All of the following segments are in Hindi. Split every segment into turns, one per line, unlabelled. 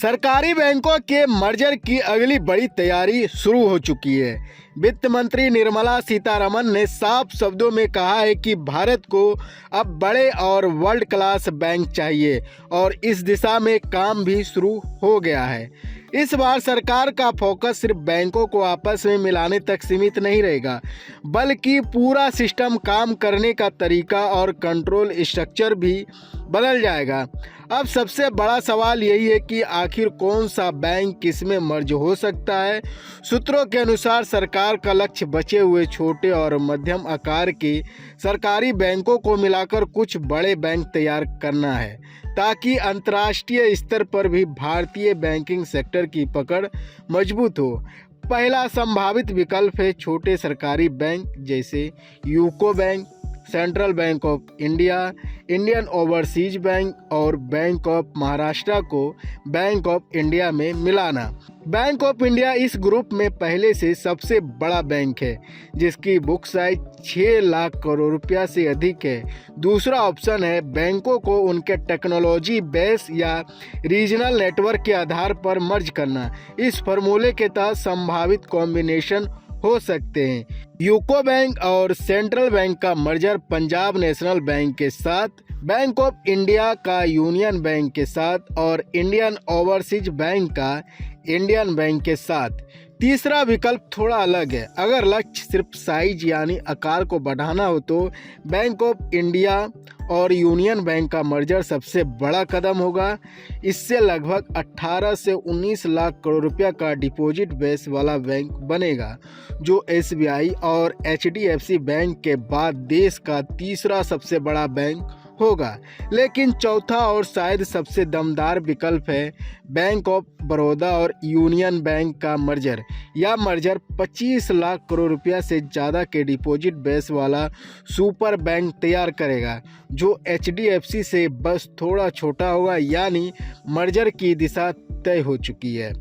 सरकारी बैंकों के मर्जर की अगली बड़ी तैयारी शुरू हो चुकी है। वित्त मंत्री निर्मला सीतारमण ने साफ शब्दों में कहा है कि भारत को अब बड़े और वर्ल्ड क्लास बैंक चाहिए और इस दिशा में काम भी शुरू हो गया है। इस बार सरकार का फोकस सिर्फ बैंकों को आपस में मिलाने तक सीमित नहीं रहेगा, बल्कि पूरा सिस्टम काम करने का तरीका और कंट्रोल स्ट्रक्चर भी बदल जाएगा। अब सबसे बड़ा सवाल यही है कि आखिर कौन सा बैंक किस में मर्ज हो सकता है। सूत्रों के अनुसार सरकार का लक्ष्य बचे हुए छोटे और मध्यम आकार के सरकारी बैंकों को मिलाकर कुछ बड़े बैंक तैयार करना है, ताकि अंतर्राष्ट्रीय स्तर पर भी भारतीय बैंकिंग सेक्टर की पकड़ मजबूत हो। पहला संभावित विकल्प है छोटे सरकारी बैंक जैसे UCO bank, central bank of India, Indian overseas bank और बैंक ऑफ महाराष्ट्र को बैंक ऑफ इंडिया में मिलाना। बैंक ऑफ इंडिया इस ग्रुप में पहले से सबसे बड़ा बैंक है, जिसकी बुक साइज 6 लाख करोड़ रुपया से अधिक है। दूसरा ऑप्शन है बैंकों को उनके टेक्नोलॉजी बेस या रीजनल नेटवर्क के आधार पर मर्ज करना। इस फार्मूले के तहत संभावित कॉम्बिनेशन हो सकते हैं यूको बैंक और सेंट्रल बैंक का मर्जर पंजाब नेशनल बैंक के साथ, बैंक ऑफ इंडिया का यूनियन बैंक के साथ और इंडियन ओवरसीज बैंक का इंडियन बैंक के साथ। तीसरा विकल्प थोड़ा अलग है। अगर लक्ष्य सिर्फ साइज यानी आकार को बढ़ाना हो तो बैंक ऑफ इंडिया और यूनियन बैंक का मर्जर सबसे बड़ा कदम होगा। इससे लगभग 18 से 19 लाख करोड़ रुपया का डिपॉजिट बेस वाला बैंक बनेगा, जो एसबीआई और एचडीएफसी बैंक के बाद देश का तीसरा सबसे बड़ा बैंक होगा। लेकिन चौथा और शायद सबसे दमदार विकल्प है बैंक ऑफ बड़ौदा और यूनियन बैंक का मर्जर। यह मर्जर 25 लाख करोड़ रुपया से ज़्यादा के डिपॉजिट बेस वाला सुपर बैंक तैयार करेगा, जो एचडीएफसी से बस थोड़ा छोटा होगा। यानी मर्जर की दिशा तय हो चुकी है,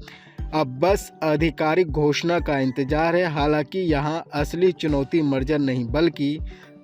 अब बस आधिकारिक घोषणा का इंतजार है। हालांकि यहाँ असली चुनौती मर्जर नहीं बल्कि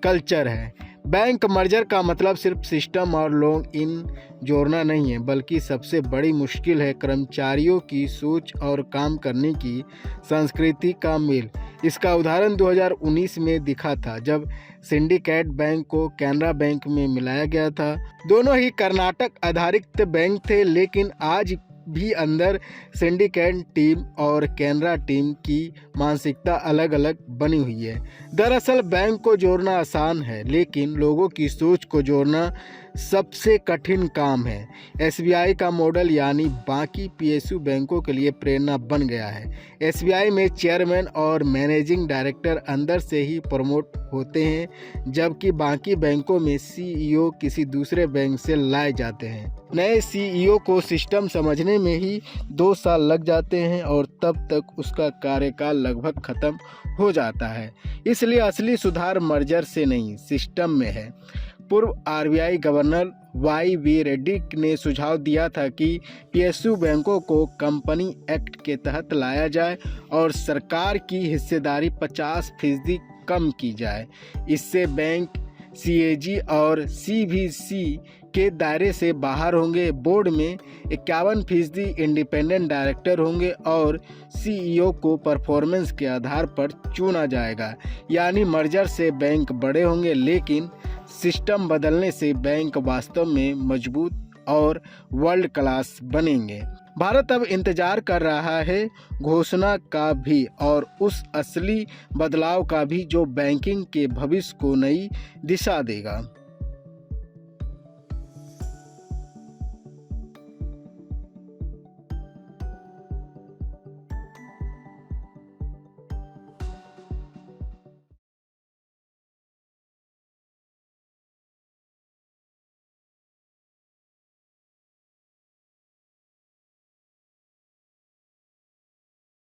कल्चर है। बैंक मर्जर का मतलब सिर्फ सिस्टम और लॉग इन जोड़ना नहीं है, बल्कि सबसे बड़ी मुश्किल है कर्मचारियों की सोच और काम करने की संस्कृति का मेल। इसका उदाहरण 2019 में दिखा था, जब सिंडिकेट बैंक को कैनरा बैंक में मिलाया गया था। दोनों ही कर्नाटक आधारित बैंक थे, लेकिन आज भी अंदर सिंडिकेट टीम और कैनरा टीम की मानसिकता अलग अलग बनी हुई है। दरअसल बैंक को जोड़ना आसान है, लेकिन लोगों की सोच को जोड़ना सबसे कठिन काम है। एसबीआई का मॉडल यानी बाकी पीएसयू बैंकों के लिए प्रेरणा बन गया है। एसबीआई में चेयरमैन और मैनेजिंग डायरेक्टर अंदर से ही प्रमोट होते हैं, जबकि बाकी बैंकों में सीईओ किसी दूसरे बैंक से लाए जाते हैं। नए सीईओ को सिस्टम समझने में ही 2 साल लग जाते हैं और तब तक उसका कार्यकाल लगभग खत्म हो जाता है। इसलिए असली सुधार मर्जर से नहीं, सिस्टम में है। पूर्व आरबीआई गवर्नर वाई रेड्डी ने सुझाव दिया था कि पीएसयू बैंकों को कंपनी एक्ट के तहत लाया जाए और सरकार की हिस्सेदारी 50% कम की जाए। इससे बैंक सीएजी और सीवीसी के दायरे से बाहर होंगे। बोर्ड में 51% इंडिपेंडेंट डायरेक्टर होंगे और सीईओ को परफॉर्मेंस के आधार पर चुना जाएगा। यानी मर्जर से बैंक बड़े होंगे, लेकिन सिस्टम बदलने से बैंक वास्तव में मजबूत और वर्ल्ड क्लास बनेंगे। भारत अब इंतजार कर रहा है घोषणा का भी और उस असली बदलाव का भी, जो बैंकिंग के भविष्य को नई दिशा देगा।